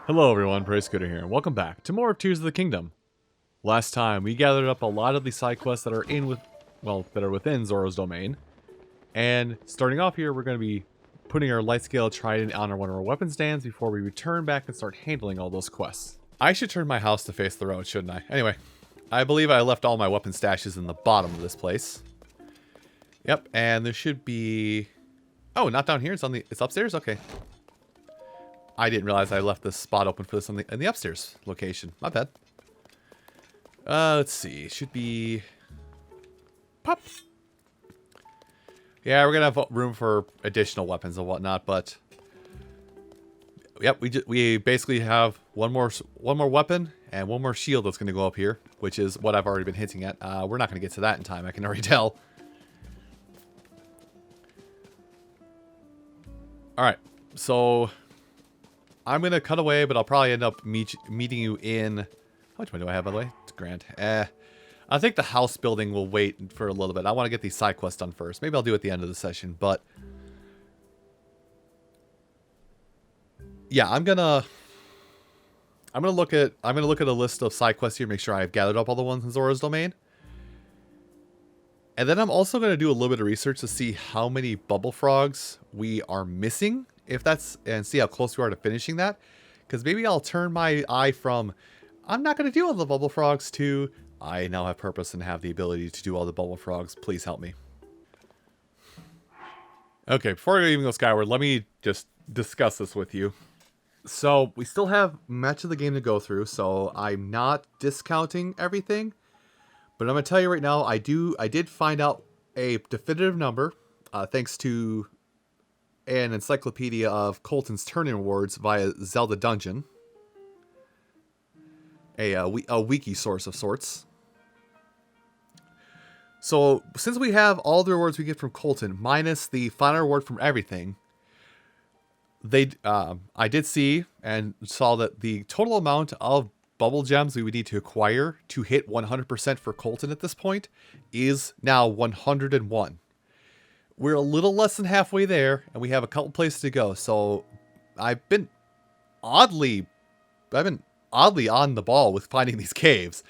Hello everyone, Praise Scooter here, and welcome back to more of Tears of the Kingdom. Last time, we gathered up a lot of the side quests that are within Zoro's domain. And starting off here, we're going to be putting our light scale trident on one of our weapon stands before we return back and start handling all those quests. I should turn my house to face the road, shouldn't I? Anyway, I believe I left all my weapon stashes in the bottom of this place. Yep, and there should be... Oh, not down here, it's upstairs? Okay. I didn't realize I left this spot open for this in the upstairs location. My bad. Let's see. It should be... Pop! Yeah, we're gonna have room for additional weapons and whatnot, but... Yep, we basically have one more weapon and one more shield that's gonna go up here, which is what I've already been hinting at. We're not gonna get to that in time, I can already tell. Alright, so... I'm going to cut away, but I'll probably end up meeting you in... How much money do I have, by the way? It's grand. I think the house building will wait for a little bit. I want to get these side quests done first. Maybe I'll do it at the end of the session, but... Yeah, I'm gonna look at a list of side quests here, make sure I've gathered up all the ones in Zora's domain. And then I'm also going to do a little bit of research to see how many bubble frogs we are missing. And see how close we are to finishing that. Because maybe I'll turn my eye from, I'm not going to do all the bubble frogs, to, I now have purpose and have the ability to do all the bubble frogs. Please help me. Okay, before I even go skyward, let me just discuss this with you. So, we still have much of the game to go through, so I'm not discounting everything. But I'm going to tell you right now, I did find out a definitive number, thanks to an encyclopedia of Colton's turn-in rewards via Zelda Dungeon. A wiki source of sorts. So, since we have all the rewards we get from Colton, minus the final reward from everything, I did see and saw that the total amount of bubble gems we would need to acquire to hit 100% for Colton at this point is now 101. We're a little less than halfway there, and we have a couple places to go. So, I've been oddly on the ball with finding these caves.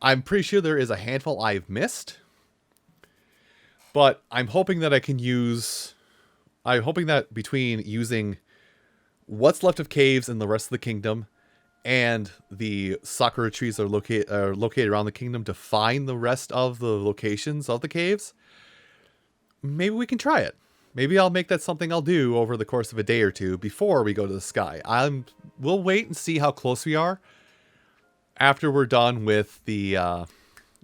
I'm pretty sure there is a handful I've missed, but I'm hoping that between using what's left of caves in the rest of the kingdom and the sakura trees that are located around the kingdom to find the rest of the locations of the caves. Maybe we can try it. Maybe I'll make that something I'll do over the course of a day or two before we go to the sky. We'll wait and see how close we are after we're done with the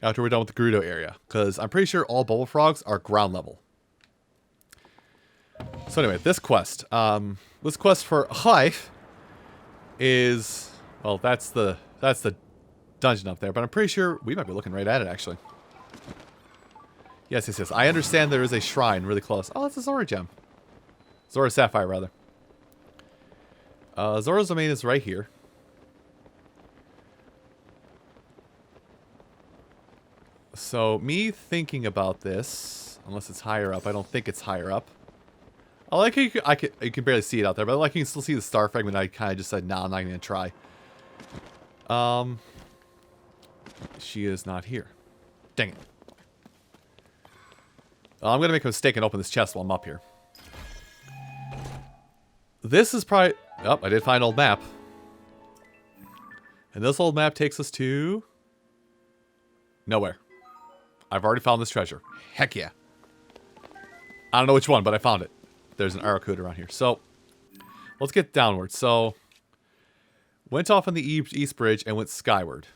Gerudo area, because I'm pretty sure all bubble frogs are ground level. So anyway, this quest for Hive is, well, that's the dungeon up there, but I'm pretty sure we might be looking right at it actually. Yes. I understand there is a shrine really close. Oh, it's a Zora gem. Zora Sapphire, rather. Zora's domain is right here. So, me thinking about this, unless it's higher up, I don't think it's higher up. I like how you can barely see it out there, but I like you can still see the star fragment. I kind of just said, nah, I'm not going to try. She is not here. Dang it. I'm going to make a mistake and open this chest while I'm up here. This is probably... Oh, I did find an old map. And this old map takes us to... nowhere. I've already found this treasure. Heck yeah. I don't know which one, but I found it. There's an Arakud around here. So, let's get downward. So, went off on the east bridge and went skyward.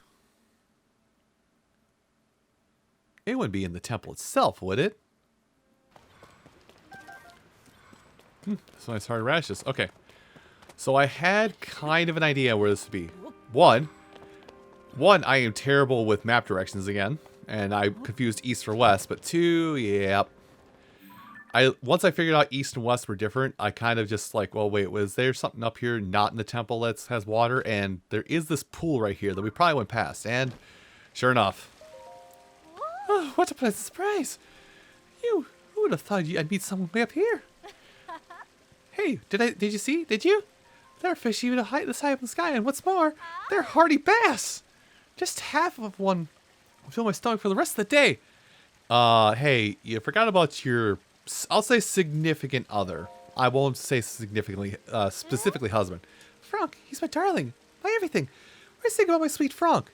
It wouldn't be in the temple itself, would it? So nice hard radishes. Okay. So I had kind of an idea where this would be. One, I am terrible with map directions again. And I confused east for west. But two, yep. Once I figured out east and west were different, I kind of just like, well, wait, was there something up here not in the temple that has water? And there is this pool right here that we probably went past. And sure enough. Oh, what a pleasant surprise. Who would have thought I'd meet someone way up here? Hey, did you see? Did you? There are fish even this high up in the sky, and what's more, they're hardy bass. Just half of one will fill my stomach for the rest of the day. Hey, you forgot about your, I'll say significant other. I won't say significantly, specifically husband. Frank, he's my darling, my everything. What do you think about my sweet Frank?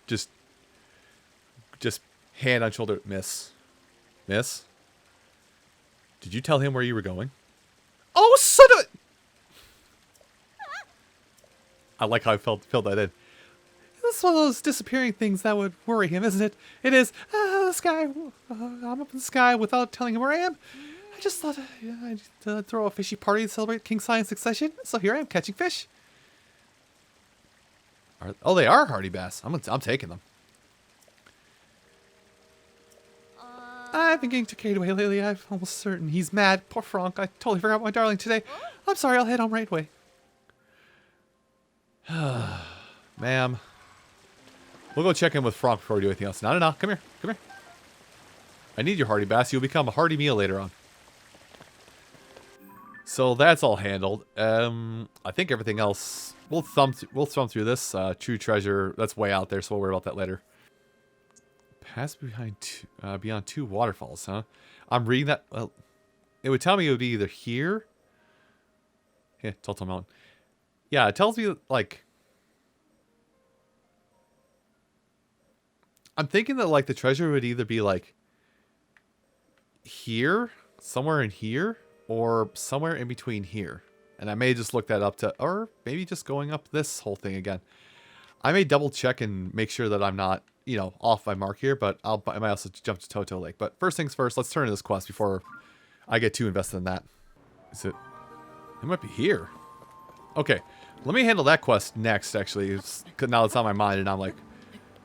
Just hand on shoulder, miss. Miss? Did you tell him where you were going? Oh, son of a... I like how I filled that in. This is one of those disappearing things that would worry him, isn't it? It is. The sky. I'm up in the sky without telling him where I am. I just thought I'd throw a fishy party to celebrate King Science succession. So here I am catching fish. Oh, they are hardy bass. I'm taking them. I've been getting too carried away lately. I'm almost certain he's mad. Poor Frank. I totally forgot my darling today. I'm sorry. I'll head home right away. Ma'am. We'll go check in with Frank before we do anything else. No. Come here. Come here. I need your hardy bass. You'll become a hearty meal later on. So that's all handled. I think everything else... We'll thumb through this. True treasure. That's way out there, so we'll worry about that later. Pass beyond two waterfalls, huh? I'm reading that. Well, it would tell me it would be either here. Yeah, Tultum Mountain. Yeah, it tells me like. I'm thinking that like the treasure would either be like here, somewhere in here, or somewhere in between here. And I may just look that up or maybe just going up this whole thing again. I may double check and make sure that I'm not, you know, off my mark here, but I might also jump to Toto Lake. But first things first, let's turn to this quest before I get too invested in that. Is it? It might be here. Okay, let me handle that quest next, actually. Now it's on my mind and I'm like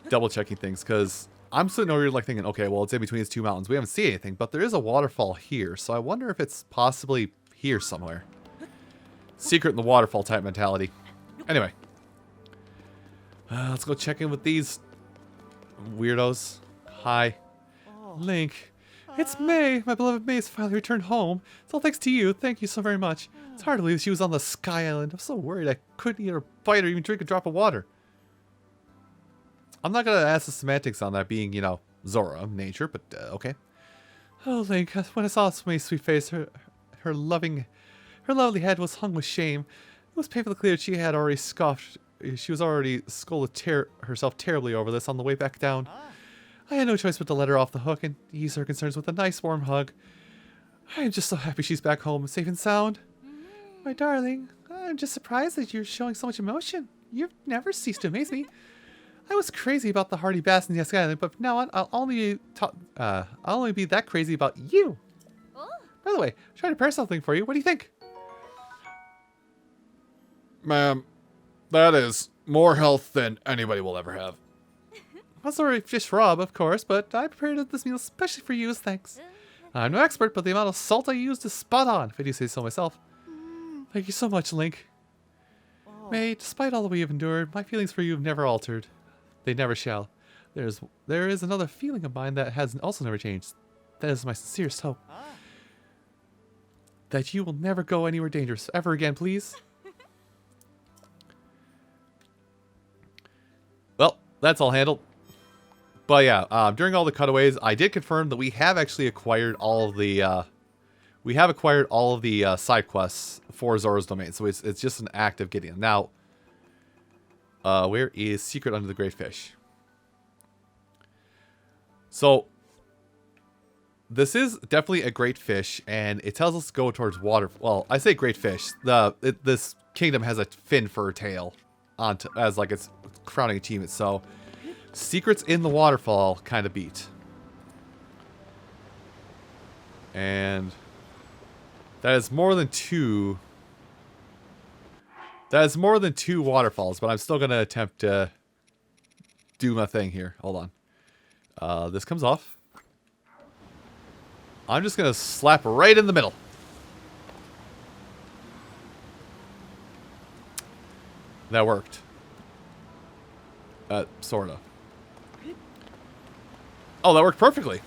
double checking things because I'm sitting over here like thinking, okay, well, it's in between these two mountains. We haven't seen anything, but there is a waterfall here. So I wonder if it's possibly here somewhere. Secret in the waterfall type mentality. Anyway. Let's go check in with these weirdos. Hi. Link. It's May. My beloved May has finally returned home. It's all thanks to you. Thank you so very much. It's hard to believe she was on the Sky Island. I'm so worried I couldn't eat or bite or even drink a drop of water. I'm not going to ask the semantics on that being, you know, Zora, nature, but okay. Oh, Link, when I saw May's sweet face, her lovely head was hung with shame. It was painfully clear she had already scoffed. She was already scolded herself terribly over this on the way back down. I had no choice but to let her off the hook and ease her concerns with a nice warm hug. I am just so happy she's back home, safe and sound. My darling, I'm just surprised that you're showing so much emotion. You've never ceased to amaze me. I was crazy about the hardy bass in the Sky Island, but from now on, I'll only be that crazy about you. By the way, I'm trying to prepare something for you. What do you think? Ma'am, that is more health than anybody will ever have. Well, sorry, fish Rob, of course, but I prepared this meal especially for you as thanks. I'm no expert, but the amount of salt I used is spot on, if I do say so myself. Thank you so much, Link. May, despite all that we have endured, my feelings for you have never altered. They never shall. There is another feeling of mine that has also never changed. That is my sincerest hope. That you will never go anywhere dangerous ever again, please. Well, that's all handled. But yeah, during all the cutaways, I did confirm that we have actually acquired all of the side quests for Zora's Domain. So it's just an act of getting them. Now, where is Secret Under the Great Fish? So this is definitely a great fish, and it tells us to go towards water. Well, I say great fish. This kingdom has a fin for a tail as like its crowning achievement. So secrets in the waterfall kind of beat. And that is more than two. That is more than two waterfalls, but I'm still going to attempt to do my thing here. Hold on. This comes off. I'm just going to slap right in the middle. That worked. Sorta. Oh, that worked perfectly.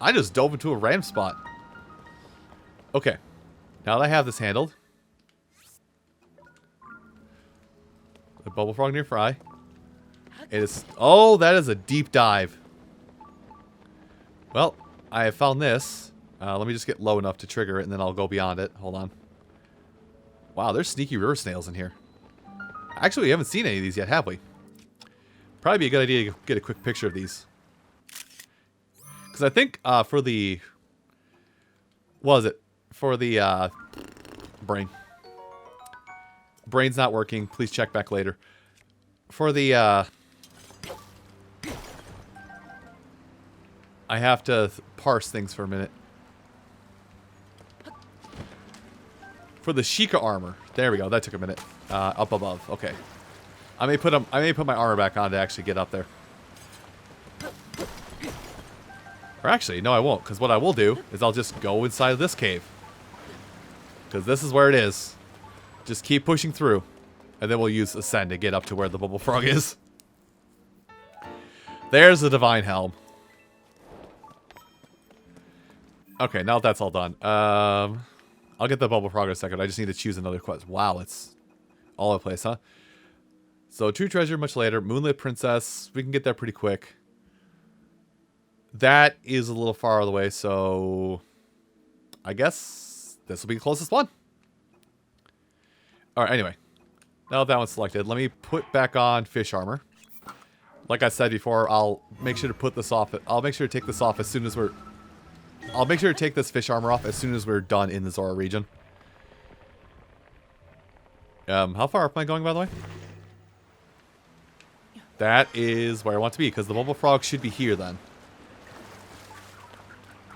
I just dove into a random spot. Okay. Now that I have this handled. The bubble frog near fry. It is... Oh, that is a deep dive. Well, I have found this. Let me just get low enough to trigger it, and then I'll go beyond it. Hold on. Wow, there's sneaky river snails in here. Actually, we haven't seen any of these yet, have we? Probably be a good idea to get a quick picture of these. Because I think for the... What was it? For the brain. Brain's not working. Please check back later. For the... I have to parse things for a minute. For the Sheikah armor. There we go. That took a minute. Up above. Okay. I may put my armor back on to actually get up there. Or actually, no I won't. Because what I will do is I'll just go inside of this cave. Because this is where it is. Just keep pushing through. And then we'll use Ascend to get up to where the bubble frog is. There's the Divine Helm. Okay, now that that's all done. I'll get the bubble frog in a second. I just need to choose another quest. Wow, it's all over the place, huh? So, True Treasure much later. Moonlit Princess. We can get there pretty quick. That is a little far away, so... I guess this will be the closest one. Alright, anyway. Now that one's selected, let me put back on fish armor. Like I said before, I'll make sure to put this off. I'll make sure to take this off as soon as we're... I'll make sure to take this fish armor off as soon as we're done in the Zora region. How far up am I going, by the way? That is where I want to be, because the bubble frog should be here then.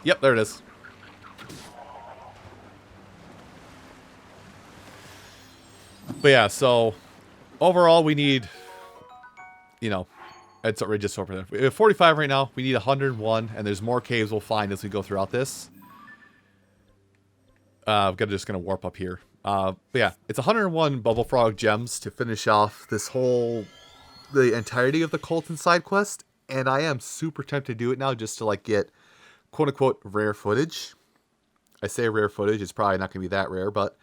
Yep, there it is. But yeah, so overall we need, you know, it's just over there. We have 45 right now. We need 101, and there's more caves we'll find as we go throughout this. I'm just gonna warp up here. But yeah, it's 101 bubble frog gems to finish off this the entirety of the Colton side quest, and I am super tempted to do it now just to like get quote unquote rare footage. I say rare footage, it's probably not gonna be that rare, but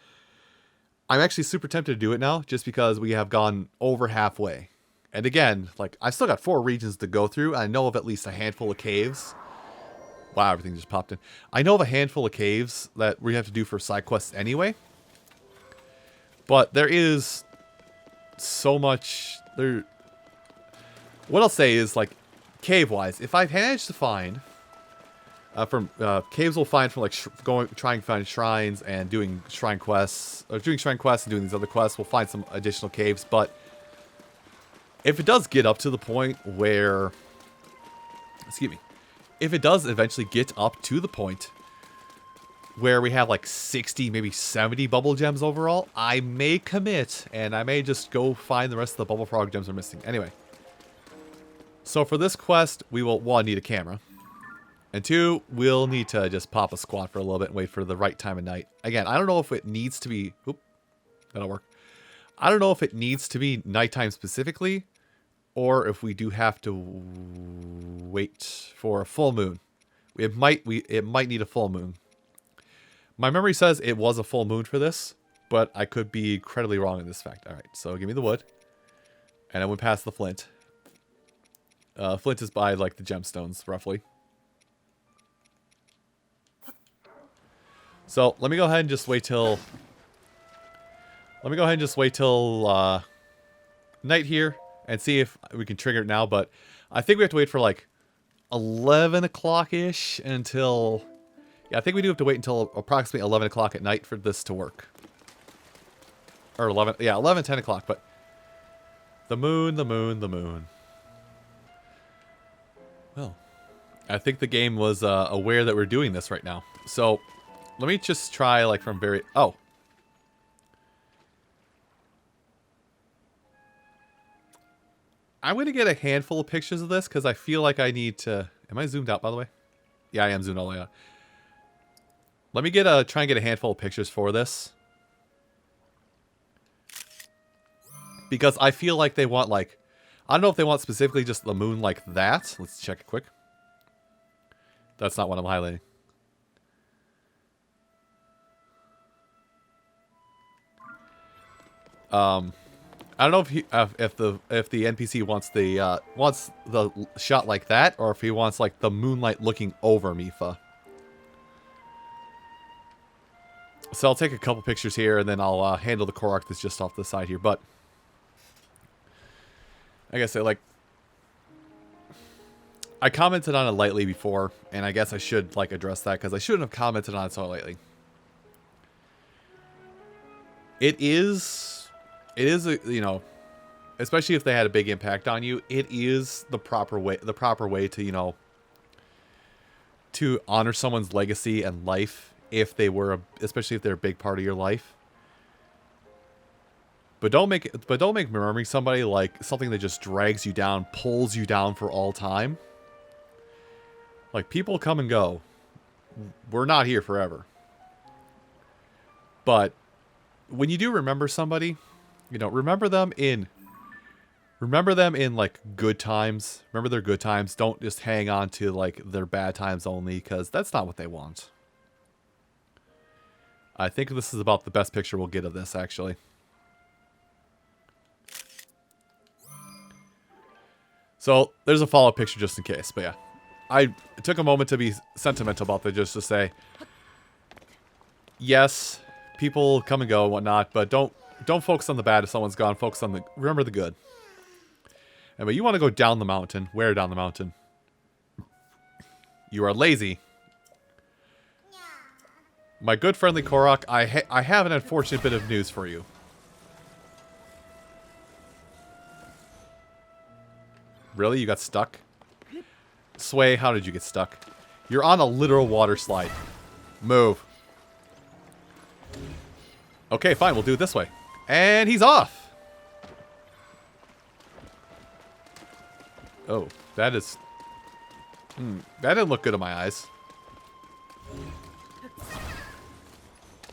I'm actually super tempted to do it now just because we have gone over halfway. And again, like, I still got 4 regions to go through. I know of at least a handful of caves. Wow, everything just popped in. I know of a handful of caves that we have to do for side quests anyway. But there is so much... What I'll say is, like, cave-wise, if I've managed to find... caves we'll find from, like, trying to find shrines and doing shrine quests. Or doing shrine quests and doing these other quests, we'll find some additional caves, but... If it does get up to the point where... Excuse me. If it does eventually get up to the point where we have like 60, maybe 70 bubble gems overall, I may commit and I may just go find the rest of the bubble frog gems we're missing. Anyway. So for this quest, we will, 1, need a camera. And 2, we'll need to just pop a squat for a little bit and wait for the right time of night. Again, I don't know if it needs to be... Oop. That'll work. I don't know if it needs to be nighttime specifically, or if we do have to wait for a full moon. It might need a full moon. My memory says it was a full moon for this, but I could be incredibly wrong in this fact. All right, so give me the wood, and I went past the flint. Flint is by like the gemstones, roughly. So let me go ahead and just wait till. Let me go ahead and just wait till night here and see if we can trigger it now. But I think we have to wait for like 11 o'clock-ish until... Yeah, I think we do have to wait until approximately 11 o'clock at night for this to work. Or 11... Yeah, 11, 10 o'clock, but... The moon, the moon, the moon. Well, I think the game was aware that we're doing this right now. So, let me just try like from very... Oh. I'm going to get a handful of pictures of this because I feel like I need to... Am I zoomed out, by the way? Yeah, I am zoomed all the way out. Let me try and get a handful of pictures for this. Because I feel like they want, like... I don't know if they want specifically just the moon like that. Let's check it quick. That's not what I'm highlighting. I don't know if if the NPC wants the shot like that, or if he wants like the moonlight looking over Mifa. So I'll take a couple pictures here, and then I'll handle the Korok that's just off the side here. But like I said, like I commented on it lightly before, and I guess I should like address that because I shouldn't have commented on it so lightly. It is a, you know, especially if they had a big impact on you, it is the proper way to, you know, to honor someone's legacy and life if they were especially if they're a big part of your life. But don't make remembering somebody like something that just drags you down, pulls you down for all time. Like, people come and go. We're not here forever. But when you do remember somebody, you know, remember them in like good times. Remember their good times. Don't just hang on to like their bad times only, because that's not what they want. I think this is about the best picture we'll get of this, actually. So there's a follow-up picture just in case, but yeah. I took a moment to be sentimental about that, just to say, yes, people come and go and whatnot, but don't focus on the bad if someone's gone. Focus on remember the good. And but you want to go down the mountain. Where down the mountain? You are lazy. My good friendly Korok, I have an unfortunate bit of news for you. Really? You got stuck? Sway, how did you get stuck? You're on a literal water slide. Move. Okay, fine. We'll do it this way. And he's off. Oh, that is... that didn't look good in my eyes.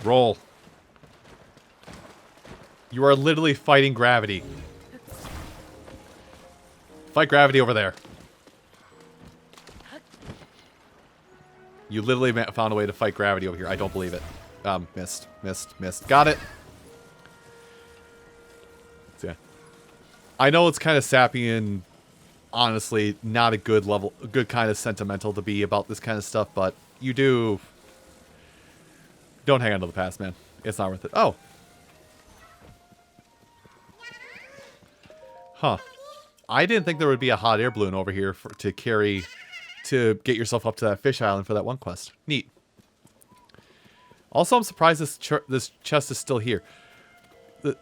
Roll. You are literally fighting gravity. Fight gravity over there. You literally found a way to fight gravity over here. I don't believe it. Missed. Got it. So, yeah. I know it's kind of sappy and honestly not a good level, a good kind of sentimental to be about this kind of stuff, but you do... Don't hang on to the past, man. It's not worth it. Oh. Huh. I didn't think there would be a hot air balloon over here to get yourself up to that fish island for that one quest. Neat. Also, I'm surprised this chest is still here.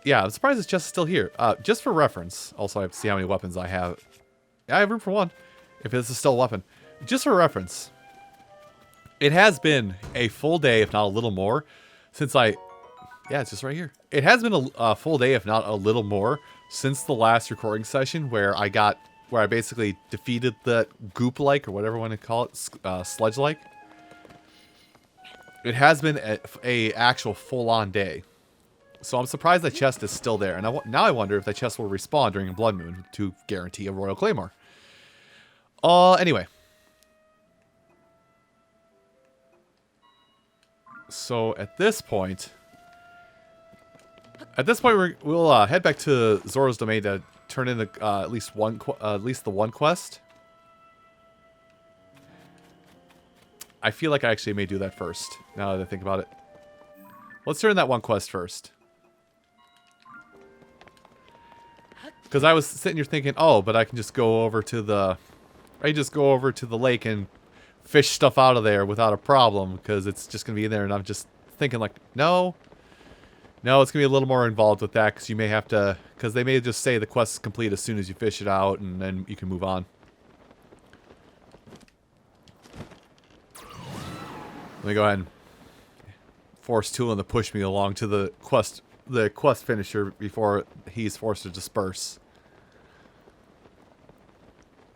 Yeah, I'm surprised this chest is still here. Just for reference. Also, I have to see how many weapons I have. I have room for one. If this is still a weapon. Just for reference. It has been a full day, if not a little more, since I... Yeah, it's just right here. It has been a full day, if not a little more, since the last recording session where I basically defeated the goop-like, or whatever you want to call it, sludge-like. It has been a actual full-on day. So I'm surprised that chest is still there. And now I wonder if that chest will respawn during a blood moon to guarantee a Royal Claymore. Anyway. So at this point we'll head back to Zora's Domain to turn in at least the one quest. I feel like I actually may do that first, now that I think about it. Let's turn in that one quest first. Because I was sitting here thinking, oh, but I can just go over to the lake and fish stuff out of there without a problem, because it's just going to be in there. And I'm just thinking like, no, it's going to be a little more involved with that, because you may have to, because they may just say the quest is complete as soon as you fish it out, and then you can move on. Let me go ahead and force Tulin to push me along to the quest finisher before he's forced to disperse.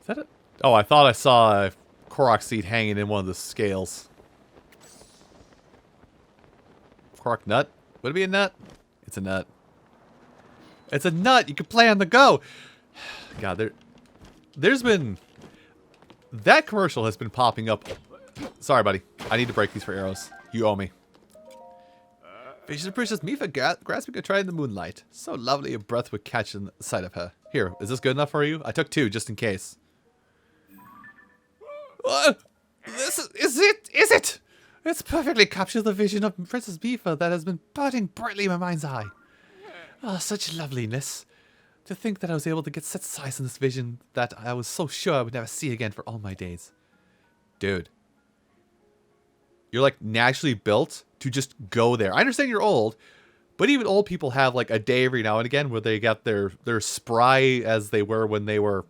Is that it? Oh, I thought I saw a Korok seed hanging in one of the scales. Korok nut? Would it be a nut? It's a nut. It's a nut! You can play on the go! God, there's been... That commercial has been popping up. Sorry, buddy. I need to break these for arrows. You owe me. Vision of Princess Mifa grasping a try in the moonlight. So lovely a breath would catch in the sight of her. Here, is this good enough for you? I took 2 just in case. This is it! Is it? It's perfectly captured the vision of Princess Mifa that has been burning brightly in my mind's eye. Oh, such loveliness. To think that I was able to get such size in this vision that I was so sure I would never see again for all my days. Dude. You're like naturally built to just go there. I understand you're old, but even old people have like a day every now and again where they got their spry as they were when they were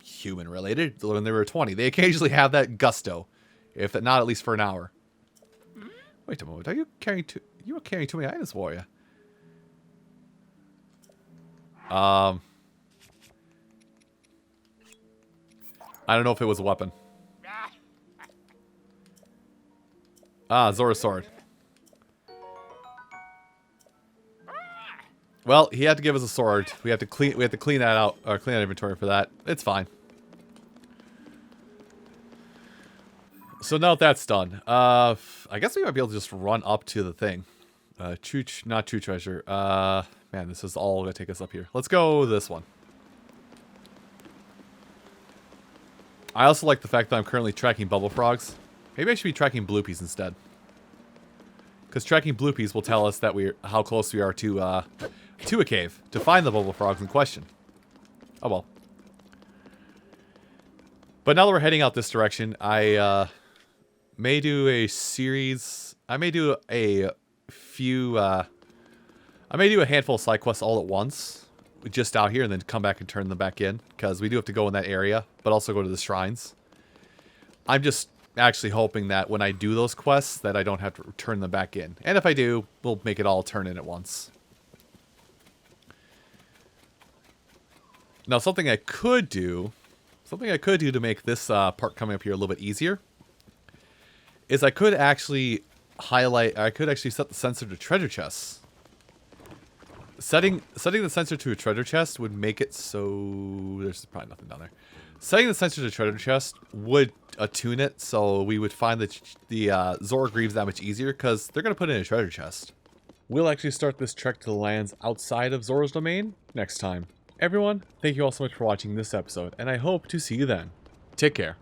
human related, when they were 20. They occasionally have that gusto, if not at least for an hour. Wait a moment, are you carrying you were carrying too many items, warrior? I don't know if it was a weapon. Ah, Zora's sword. Well, he had to give us a sword. We have to clean that out, or clean out inventory for that. It's fine. So now that that's done, I guess we might be able to just run up to the thing. Not true treasure. Man, this is all gonna take us up here. Let's go this one. I also like the fact that I'm currently tracking bubble frogs. Maybe I should be tracking bloopies instead. Because tracking bloopies will tell us that how close we are to a cave to find the bubble frogs in question. Oh well. But now that we're heading out this direction, I may do a series. I may do a few. I may do a handful of side quests all at once, just out here, and then come back and turn them back in because we do have to go in that area, but also go to the shrines. I'm just actually hoping that when I do those quests that I don't have to turn them back in. And if I do, we'll make it all turn in at once. Now something I could do to make this part coming up here a little bit easier is I could actually set the sensor to treasure chests. Setting the sensor to a treasure chest would make it so there's probably nothing down there. Setting the sensor to treasure chest would attune it so we would find the Zora Greaves that much easier because they're going to put in a treasure chest. We'll actually start this trek to the lands outside of Zora's domain next time. Everyone, thank you all so much for watching this episode, and I hope to see you then. Take care.